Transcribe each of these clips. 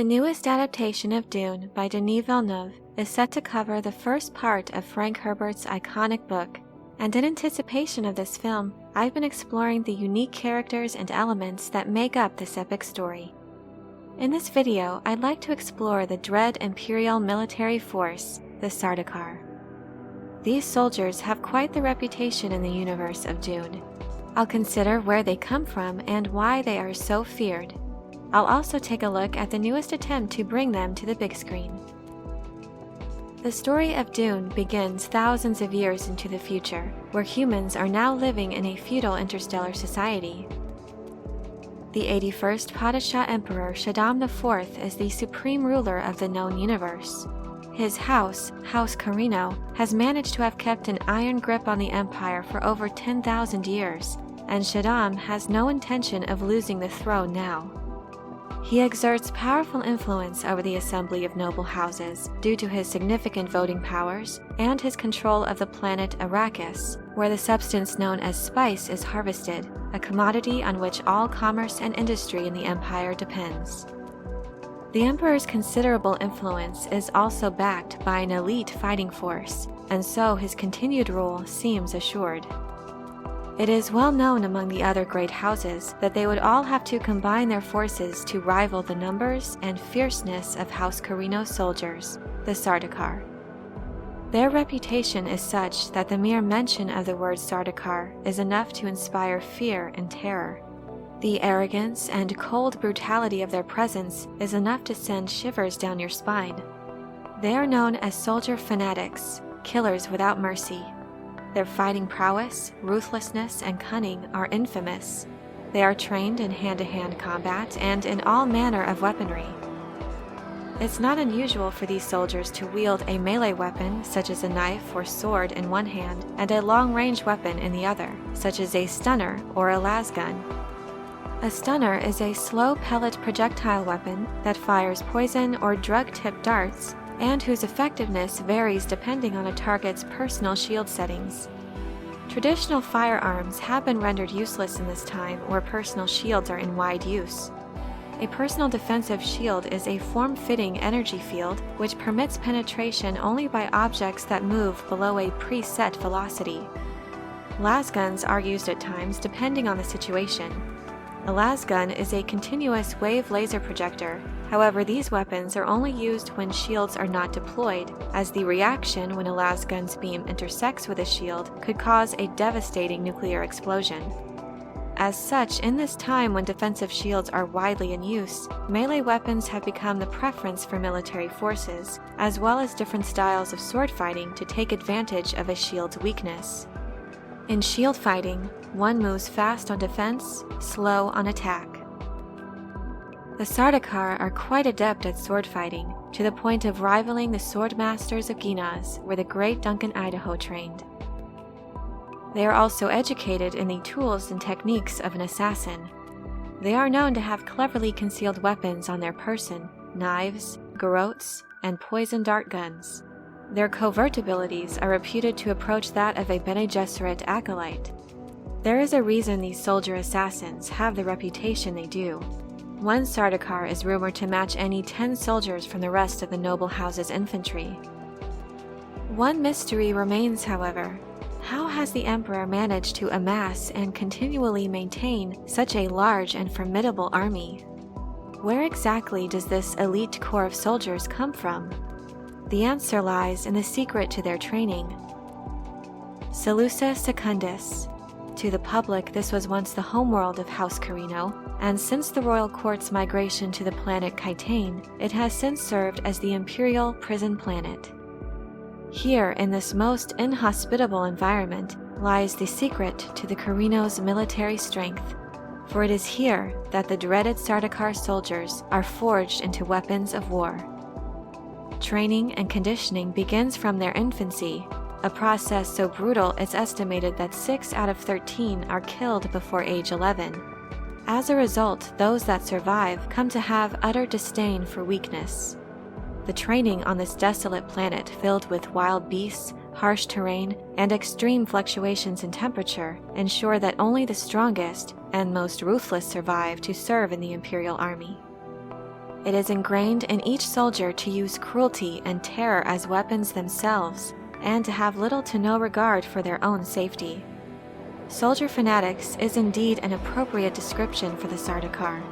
The newest adaptation of Dune by Denis Villeneuve is set to cover the first part of Frank Herbert's iconic book, and in anticipation of this film, I've been exploring the unique characters and elements that make up this epic story. In this video, I'd like to explore the dread Imperial military force, the Sardaukar. These soldiers have quite the reputation in the universe of Dune. I'll consider where they come from and why they are so feared. I'll also take a look at the newest attempt to bring them to the big screen. The story of Dune begins thousands of years into the future, where humans are now living in a feudal interstellar society. The 81st Padishah Emperor Shaddam IV is the supreme ruler of the known universe. His house, House Corrino, has managed to have kept an iron grip on the empire for over 10,000 years, and Shaddam has no intention of losing the throne now. He exerts powerful influence over the assembly of noble houses due to his significant voting powers and his control of the planet Arrakis, where the substance known as spice is harvested, a commodity on which all commerce and industry in the empire depends. The Emperor's considerable influence is also backed by an elite fighting force, and so his continued rule seems assured. It is well known among the other great houses that they would all have to combine their forces to rival the numbers and fierceness of House Corrino's soldiers, the Sardaukar. Their reputation is such that the mere mention of the word Sardaukar is enough to inspire fear and terror. The arrogance and cold brutality of their presence is enough to send shivers down your spine. They are known as soldier fanatics, killers without mercy. Their fighting prowess, ruthlessness, and cunning are infamous. They are trained in hand-to-hand combat and in all manner of weaponry. It's not unusual for these soldiers to wield a melee weapon, such as a knife or sword in one hand, and a long-range weapon in the other, such as a stunner or a lasgun. A stunner is a slow pellet projectile weapon that fires poison or drug-tipped darts, and whose effectiveness varies depending on a target's personal shield settings. Traditional firearms have been rendered useless in this time where personal shields are in wide use. A personal defensive shield is a form-fitting energy field which permits penetration only by objects that move below a preset velocity. Lasguns are used at times depending on the situation. A lasgun is a continuous wave laser projector. However, these weapons are only used when shields are not deployed, as the reaction when a lasgun's beam intersects with a shield could cause a devastating nuclear explosion. As such, in this time when defensive shields are widely in use, melee weapons have become the preference for military forces, as well as different styles of sword fighting to take advantage of a shield's weakness. In shield fighting, one moves fast on defense, slow on attack. The Sardaukar are quite adept at sword fighting, to the point of rivaling the sword masters of Goinard, where the great Duncan Idaho trained. They are also educated in the tools and techniques of an assassin. They are known to have cleverly concealed weapons on their person, knives, garrotes, and poison dart guns. Their covert abilities are reputed to approach that of a Bene Gesserit acolyte. There is a reason these soldier assassins have the reputation they do. One Sardaukar is rumored to match any 10 soldiers from the rest of the noble house's infantry. One mystery remains, however. How has the Emperor managed to amass and continually maintain such a large and formidable army? Where exactly does this elite corps of soldiers come from? The answer lies in the secret to their training. Salusa Secundus. To the public, this was once the homeworld of House Corrino, and since the royal court's migration to the planet Kytane, it has since served as the Imperial prison planet. Here, in this most inhospitable environment, lies the secret to the Corrino's military strength, for it is here that the dreaded Sardaukar soldiers are forged into weapons of war. Training and conditioning begins from their infancy, a process so brutal it's estimated that 6 out of 13 are killed before age 11. As a result, those that survive come to have utter disdain for weakness. The training on this desolate planet filled with wild beasts, harsh terrain, and extreme fluctuations in temperature ensure that only the strongest and most ruthless survive to serve in the Imperial army. It is ingrained in each soldier to use cruelty and terror as weapons themselves, and to have little to no regard for their own safety. Soldier fanatics is indeed an appropriate description for the Sardaukar.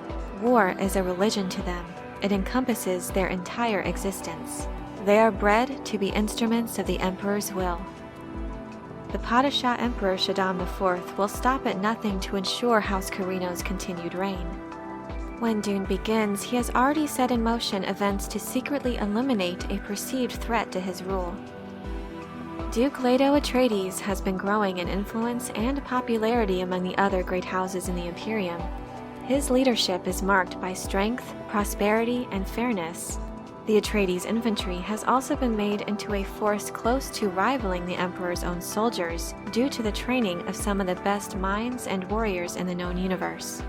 War is a religion to them. It encompasses their entire existence. They are bred to be instruments of the Emperor's will. The Padishah Emperor Shaddam IV will stop at nothing to ensure House Corrino's continued reign. When Dune begins, he has already set in motion events to secretly eliminate a perceived threat to his rule. Duke Leto Atreides has been growing in influence and popularity among the other great houses in the Imperium. His leadership is marked by strength, prosperity, and fairness. The Atreides infantry has also been made into a force close to rivaling the Emperor's own soldiers due to the training of some of the best minds and warriors in the known universe.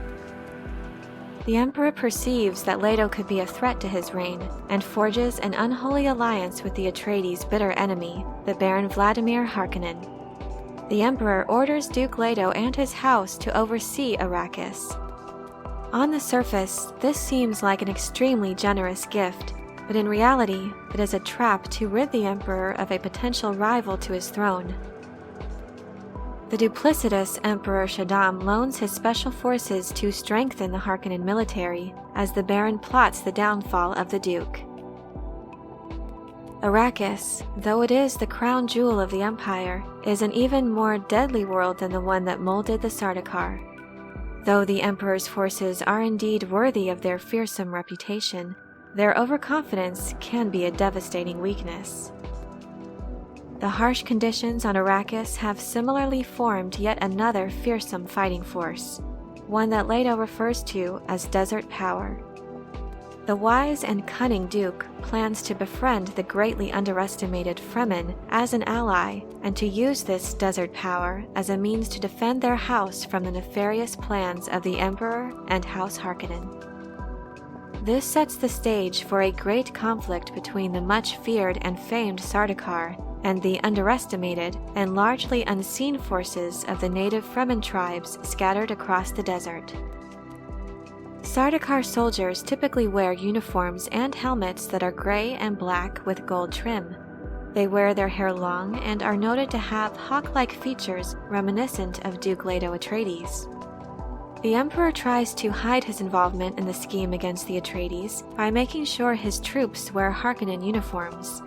The Emperor perceives that Leto could be a threat to his reign, and forges an unholy alliance with the Atreides' bitter enemy, the Baron Vladimir Harkonnen. The Emperor orders Duke Leto and his house to oversee Arrakis. On the surface, this seems like an extremely generous gift, but in reality, it is a trap to rid the Emperor of a potential rival to his throne. The duplicitous Emperor Shaddam loans his special forces to strengthen the Harkonnen military as the Baron plots the downfall of the Duke. Arrakis, though it is the crown jewel of the Empire, is an even more deadly world than the one that molded the Sardaukar. Though the Emperor's forces are indeed worthy of their fearsome reputation, their overconfidence can be a devastating weakness. The harsh conditions on Arrakis have similarly formed yet another fearsome fighting force, one that Leto refers to as Desert Power. The wise and cunning Duke plans to befriend the greatly underestimated Fremen as an ally and to use this Desert Power as a means to defend their house from the nefarious plans of the Emperor and House Harkonnen. This sets the stage for a great conflict between the much-feared and famed Sardaukar and the underestimated and largely unseen forces of the native Fremen tribes scattered across the desert. Sardaukar soldiers typically wear uniforms and helmets that are gray and black with gold trim. They wear their hair long and are noted to have hawk-like features reminiscent of Duke Leto Atreides. The Emperor tries to hide his involvement in the scheme against the Atreides by making sure his troops wear Harkonnen uniforms.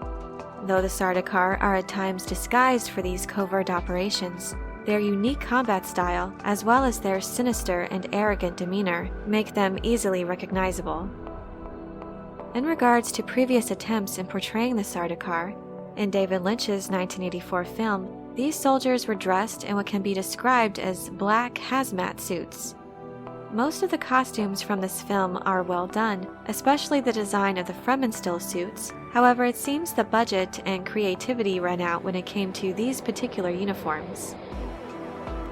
Though the Sardaukar are at times disguised for these covert operations, their unique combat style, as well as their sinister and arrogant demeanor, make them easily recognizable. In regards to previous attempts in portraying the Sardaukar, in David Lynch's 1984 film, these soldiers were dressed in what can be described as black hazmat suits. Most of the costumes from this film are well done, especially the design of the Fremen still suits. However, it seems the budget and creativity ran out when it came to these particular uniforms.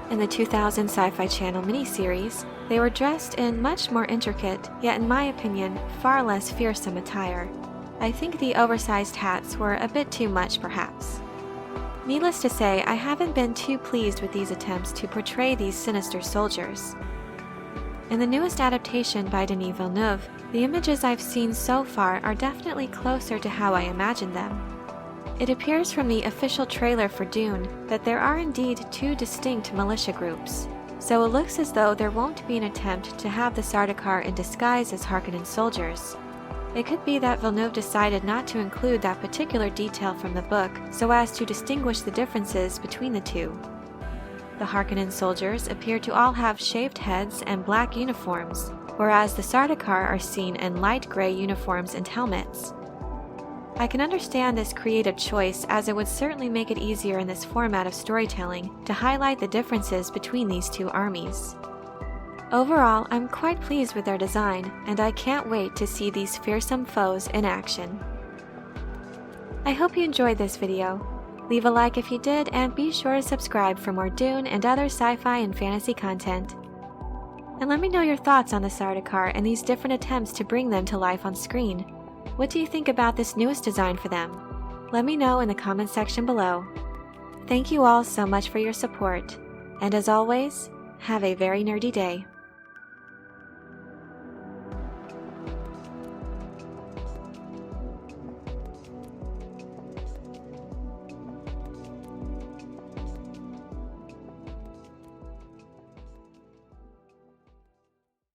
In the 2000 Sci-Fi Channel miniseries, they were dressed in much more intricate, yet in my opinion, far less fearsome attire. I think the oversized hats were a bit too much perhaps. Needless to say, I haven't been too pleased with these attempts to portray these sinister soldiers. In the newest adaptation by Denis Villeneuve, the images I've seen so far are definitely closer to how I imagined them. It appears from the official trailer for Dune that there are indeed two distinct militia groups, so it looks as though there won't be an attempt to have the Sardaukar in disguise as Harkonnen soldiers. It could be that Villeneuve decided not to include that particular detail from the book so as to distinguish the differences between the two. The Harkonnen soldiers appear to all have shaved heads and black uniforms, whereas the Sardaukar are seen in light gray uniforms and helmets. I can understand this creative choice as it would certainly make it easier in this format of storytelling to highlight the differences between these two armies. Overall, I'm quite pleased with their design, and I can't wait to see these fearsome foes in action. I hope you enjoyed this video. Leave a like if you did, and be sure to subscribe for more Dune and other sci-fi and fantasy content. And let me know your thoughts on the Sardaukar and these different attempts to bring them to life on screen. What do you think about this newest design for them? Let me know in the comments section below. Thank you all so much for your support, and as always, have a very nerdy day.